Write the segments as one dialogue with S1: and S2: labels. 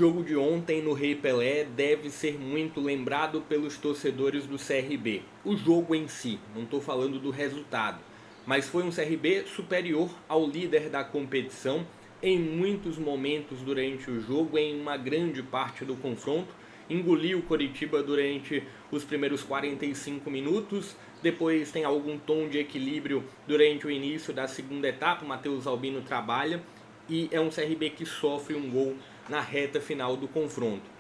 S1: O jogo de ontem no Rei Pelé deve ser muito lembrado pelos torcedores do CRB. O jogo em si, não estou falando do resultado, mas foi um CRB superior ao líder da competição em muitos momentos durante o jogo, em uma grande parte do confronto. Engoliu o Coritiba durante os primeiros 45 minutos, depois tem algum tom de equilíbrio durante o início da segunda etapa, o Matheus Albino trabalha, e é um CRB que sofre um gol na reta final do confronto.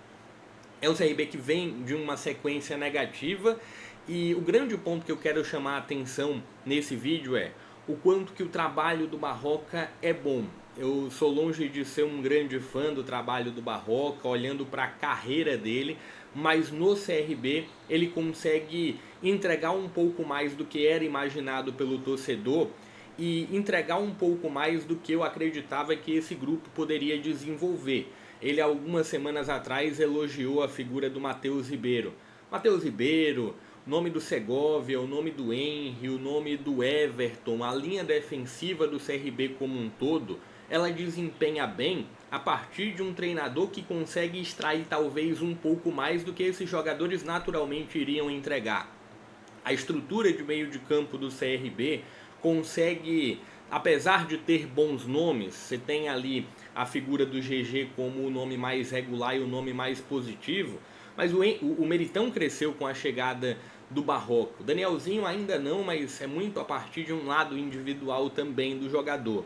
S1: É um CRB que vem de uma sequência negativa e o grande ponto que eu quero chamar a atenção nesse vídeo é o quanto que o trabalho do Barroca é bom. Eu sou longe de ser um grande fã do trabalho do Barroca, olhando para a carreira dele, mas no CRB ele consegue entregar um pouco mais do que era imaginado pelo torcedor e entregar um pouco mais do que eu acreditava que esse grupo poderia desenvolver. Ele, algumas semanas atrás, elogiou a figura do Matheus Ribeiro. Matheus Ribeiro, o nome do Segovia, o nome do Henry, o nome do Everton, a linha defensiva do CRB como um todo, ela desempenha bem a partir de um treinador que consegue extrair talvez um pouco mais do que esses jogadores naturalmente iriam entregar. A estrutura de meio de campo do CRB consegue, apesar de ter bons nomes, você tem ali a figura do GG como o nome mais regular e o nome mais positivo, mas o Meritão cresceu com a chegada do Barroco. O Danielzinho ainda não, mas é muito a partir de um lado individual também do jogador.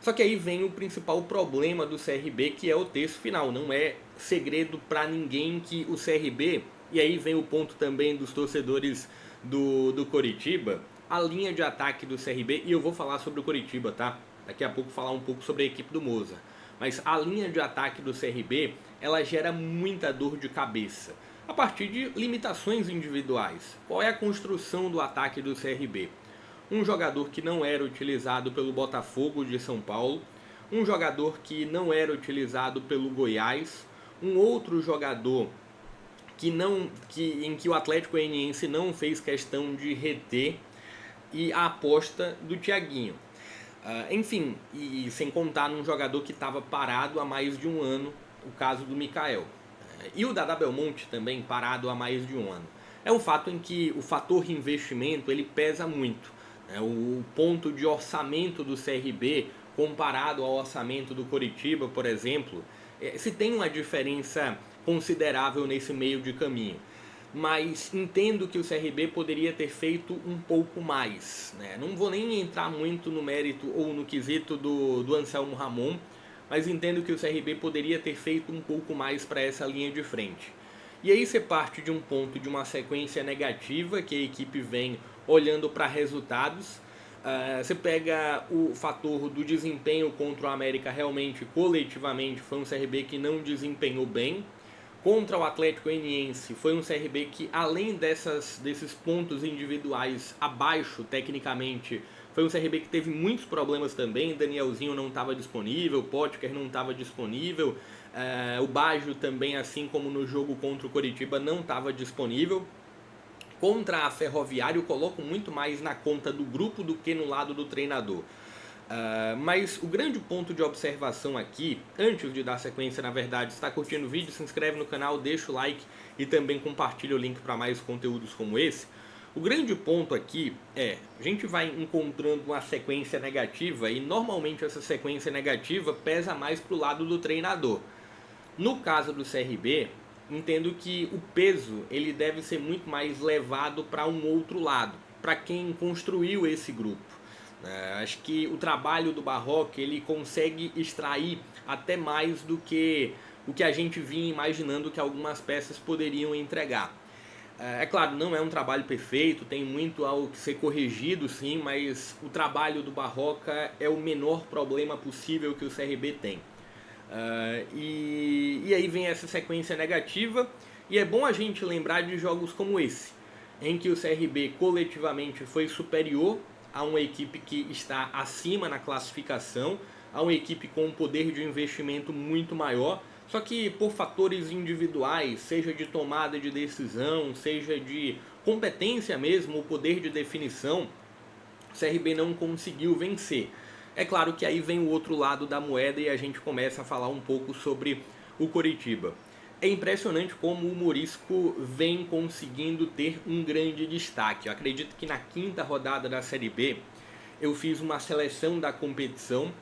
S1: Só que aí vem o principal problema do CRB, que é o terço final. Não é segredo para ninguém que o CRB, e aí vem o ponto também dos torcedores do Coritiba, a linha de ataque do CRB, e eu vou falar sobre o Coritiba, tá? Daqui a pouco falar um pouco sobre a equipe do Moza. Mas a linha de ataque do CRB, ela gera muita dor de cabeça, a partir de limitações individuais. Qual é a construção do ataque do CRB? Um jogador que não era utilizado pelo Botafogo de São Paulo, um jogador que não era utilizado pelo Goiás, um outro jogador em que o Atlético Goianiense não fez questão de reter, e a aposta do Thiaguinho. Enfim, e sem contar num jogador que estava parado há mais de um ano, o caso do Mikael. E o Dada Belmonte também parado há mais de um ano. É um fato em que o fator investimento ele pesa muito. O ponto de orçamento do CRB comparado ao orçamento do Coritiba, por exemplo, se tem uma diferença considerável nesse meio de caminho. Mas entendo que o CRB poderia ter feito um pouco mais. Não vou nem entrar muito no mérito ou no quesito do Anselmo Ramon, mas entendo que o CRB poderia ter feito um pouco mais para essa linha de frente. E aí você parte de um ponto de uma sequência negativa, que a equipe vem olhando para resultados. Você pega o fator do desempenho contra o América, realmente, coletivamente, foi um CRB que não desempenhou bem. Contra o Atlético Goianiense, foi um CRB que, além desses pontos individuais abaixo, tecnicamente, foi um CRB que teve muitos problemas também. Danielzinho não estava disponível, Potker não estava disponível, o Baggio também, assim como no jogo contra o Coritiba, não estava disponível. Contra a Ferroviária, eu coloco muito mais na conta do grupo do que no lado do treinador. Mas o grande ponto de observação aqui, antes de dar sequência, na verdade, se está curtindo o vídeo, se inscreve no canal, deixa o like e também compartilha o link para mais conteúdos como esse. O grande ponto aqui é, a gente vai encontrando uma sequência negativa e normalmente essa sequência negativa pesa mais para o lado do treinador. No caso do CRB, entendo que o peso ele deve ser muito mais levado para um outro lado, para quem construiu esse grupo. Acho que o trabalho do Barroca ele consegue extrair até mais do que o que a gente vinha imaginando que algumas peças poderiam entregar. É claro, não é um trabalho perfeito, tem muito ao que ser corrigido sim, mas o trabalho do Barroca é o menor problema possível que o CRB tem. E aí vem essa sequência negativa, e é bom a gente lembrar de jogos como esse, em que o CRB coletivamente foi superior a uma equipe que está acima na classificação, a uma equipe com um poder de investimento muito maior, só que por fatores individuais, seja de tomada de decisão, seja de competência mesmo, o poder de definição, o CRB não conseguiu vencer. É claro que aí vem o outro lado da moeda e a gente começa a falar um pouco sobre o Coritiba. É impressionante como o Morisco vem conseguindo ter um grande destaque. Eu acredito que na quinta rodada da Série B eu fiz uma seleção da competição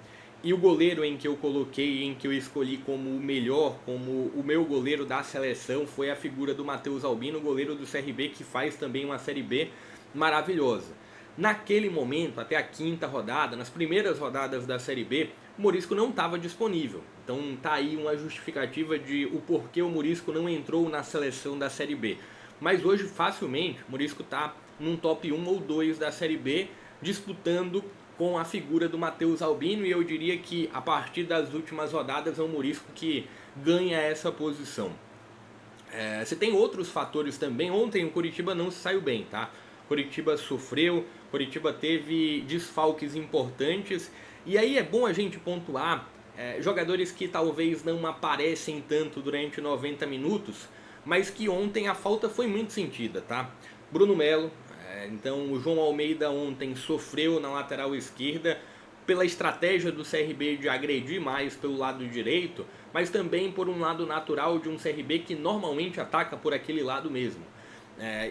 S1: e o goleiro em que eu coloquei, em que eu escolhi como o melhor, como o meu goleiro da seleção, foi a figura do Matheus Albino, goleiro do CRB, que faz também uma Série B maravilhosa. Naquele momento, até a quinta rodada, nas primeiras rodadas da Série B, o Morisco não estava disponível. Então tá aí uma justificativa de o porquê o Morisco não entrou na seleção da Série B. Mas hoje, facilmente, o Morisco está num top 1 ou 2 da Série B, disputando com a figura do Matheus Albino, e eu diria que a partir das últimas rodadas é o Morisco que ganha essa posição. Você tem outros fatores também. Ontem o Coritiba não se saiu bem, tá? Coritiba sofreu, Coritiba teve desfalques importantes, e aí é bom a gente pontuar jogadores que talvez não aparecem tanto durante 90 minutos, mas que ontem a falta foi muito sentida, tá? Bruno Melo, então o João Almeida ontem sofreu na lateral esquerda pela estratégia do CRB de agredir mais pelo lado direito, mas também por um lado natural de um CRB que normalmente ataca por aquele lado mesmo.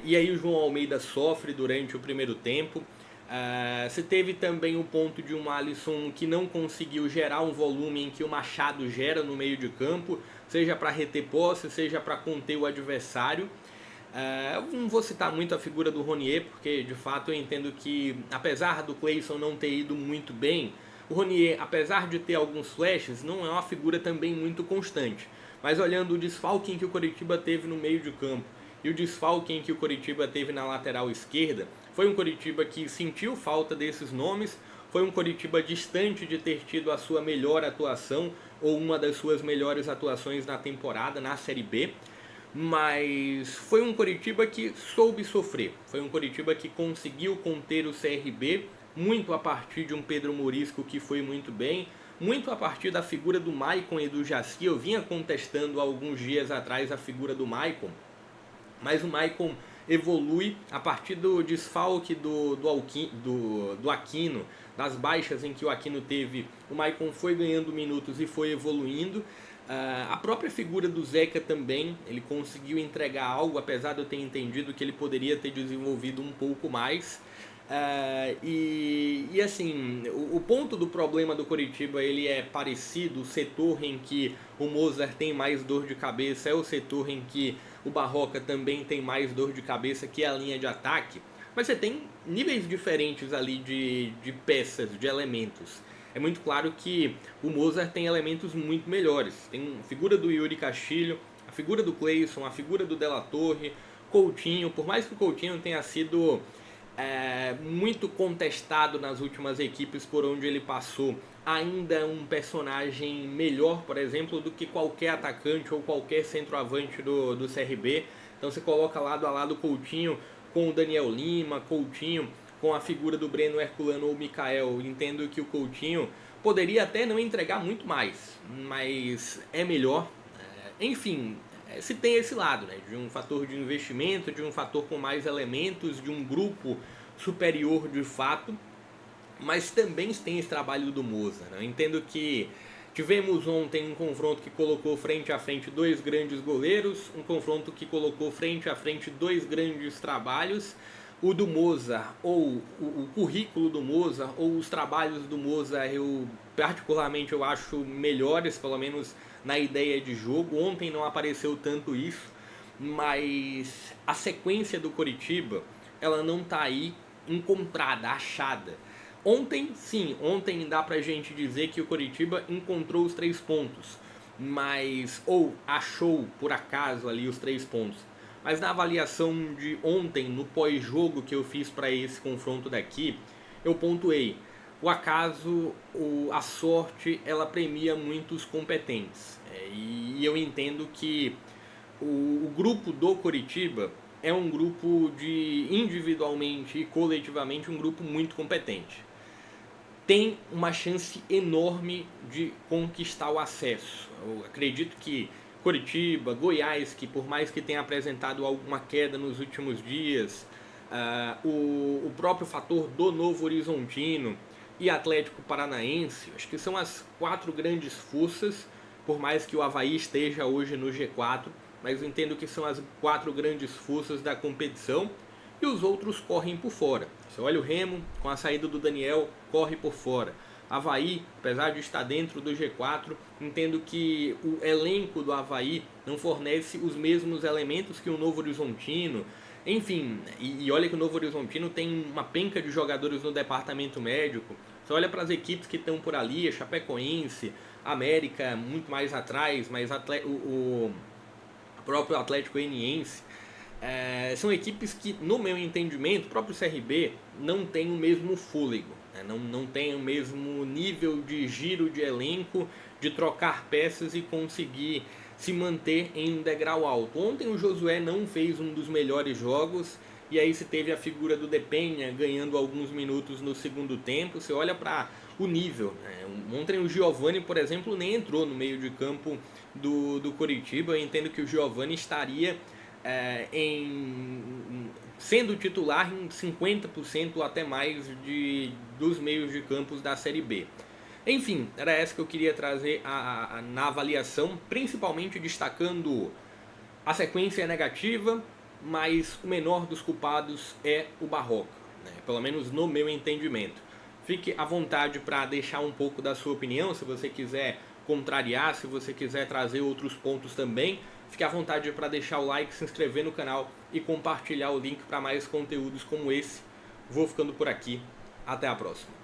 S1: E aí o João Almeida sofre durante o primeiro tempo. Você teve também o ponto de um Alisson que não conseguiu gerar um volume em que o Machado gera no meio de campo, seja para reter posse, seja para conter o adversário. Eu não vou citar muito a figura do Ronier, porque de fato eu entendo que, apesar do Cleison não ter ido muito bem, o Ronier, apesar de ter alguns flashes, não é uma figura também muito constante. Mas olhando o desfalque em que o Coritiba teve no meio de campo e o desfalque em que o Coritiba teve na lateral esquerda, foi um Coritiba que sentiu falta desses nomes, foi um Coritiba distante de ter tido a sua melhor atuação ou uma das suas melhores atuações na temporada, na Série B. Mas foi um Coritiba que soube sofrer, foi um Coritiba que conseguiu conter o CRB, muito a partir de um Pedro Morisco que foi muito bem, muito a partir da figura do Maicon e do Jaci. Eu vinha contestando há alguns dias atrás a figura do Maicon, mas o Maicon evolui a partir do desfalque do Aquino, das baixas em que o Aquino teve. O Maicon foi ganhando minutos e foi evoluindo. A própria figura do Zeca também, ele conseguiu entregar algo, apesar de eu ter entendido que ele poderia ter desenvolvido um pouco mais. E assim, o ponto do problema do Coritiba ele é parecido. O setor em que o Mozart tem mais dor de cabeça é o setor em que o Barroca também tem mais dor de cabeça, que é a linha de ataque. Mas você tem níveis diferentes ali de peças, de elementos. É muito claro que o Mozart tem elementos muito melhores. Tem a figura do Yuri Castilho, a figura do Cleison, a figura do Della Torre, Coutinho. Por mais que o Coutinho tenha sido muito contestado nas últimas equipes por onde ele passou, ainda é um personagem melhor, por exemplo, do que qualquer atacante ou qualquer centroavante do CRB. Então você coloca lado a lado o Coutinho com o Daniel Lima, Coutinho com a figura do Breno Herculano ou Mikael. Entendo que o Coutinho poderia até não entregar muito mais, mas é melhor. Enfim, se tem esse lado, né, de um fator de investimento, de um fator com mais elementos, de um grupo superior de fato, mas também tem esse trabalho do Moza. Né? Eu entendo que tivemos ontem um confronto que colocou frente a frente dois grandes goleiros, um confronto que colocou frente a frente dois grandes trabalhos. O do Moza, ou o currículo do Moza, ou os trabalhos do Moza, eu particularmente eu acho melhores, pelo menos na ideia de jogo. Ontem não apareceu tanto isso, mas a sequência do Coritiba, ela não está aí encontrada, achada. Ontem, sim, ontem dá pra gente dizer que o Coritiba encontrou os 3 pontos, mas ou achou por acaso ali os 3 pontos. Mas na avaliação de ontem, no pós-jogo que eu fiz para esse confronto daqui, eu pontuei. O acaso, a sorte, ela premia muitos competentes. E eu entendo que o grupo do Coritiba é um grupo de, individualmente e coletivamente, um grupo muito competente. Tem uma chance enorme de conquistar o acesso. Eu acredito que Coritiba, Goiás, que por mais que tenha apresentado alguma queda nos últimos dias, o próprio fator do Novo Horizontino e Atlético Paranaense, acho que são as 4 grandes forças por mais que o Avaí esteja hoje no G4, mas eu entendo que são as 4 grandes forças da competição e os outros correm por fora. Você olha o Remo, com a saída do Daniel, corre por fora. Avaí, apesar de estar dentro do G4, entendo que o elenco do Avaí não fornece os mesmos elementos que o Novo Horizontino. Enfim, e olha que o Novo Horizontino tem uma penca de jogadores no departamento médico. Você olha para as equipes que estão por ali, a Chapecoense, América muito mais atrás, mas o próprio Atlético Goianiense. São equipes que, no meu entendimento, o próprio CRB não tem o mesmo fôlego, né? Não tem o mesmo nível de giro de elenco, de trocar peças e conseguir se manter em um degrau alto. Ontem o Josué não fez um dos melhores jogos, e aí se teve a figura do Depenha ganhando alguns minutos no segundo tempo. Você olha para o nível, né? Ontem o Giovani, por exemplo, nem entrou no meio de campo do Coritiba. Eu entendo que o Giovani estaria sendo titular em 50% ou até mais dos meios de campos da Série B. Enfim, era essa que eu queria trazer na avaliação, principalmente destacando a sequência negativa, mas o menor dos culpados é o Barroca, né? Pelo menos no meu entendimento. Fique à vontade para deixar um pouco da sua opinião, se você quiser contrariar, se você quiser trazer outros pontos também. Fique à vontade para deixar o like, se inscrever no canal e compartilhar o link para mais conteúdos como esse. Vou ficando por aqui. Até a próxima.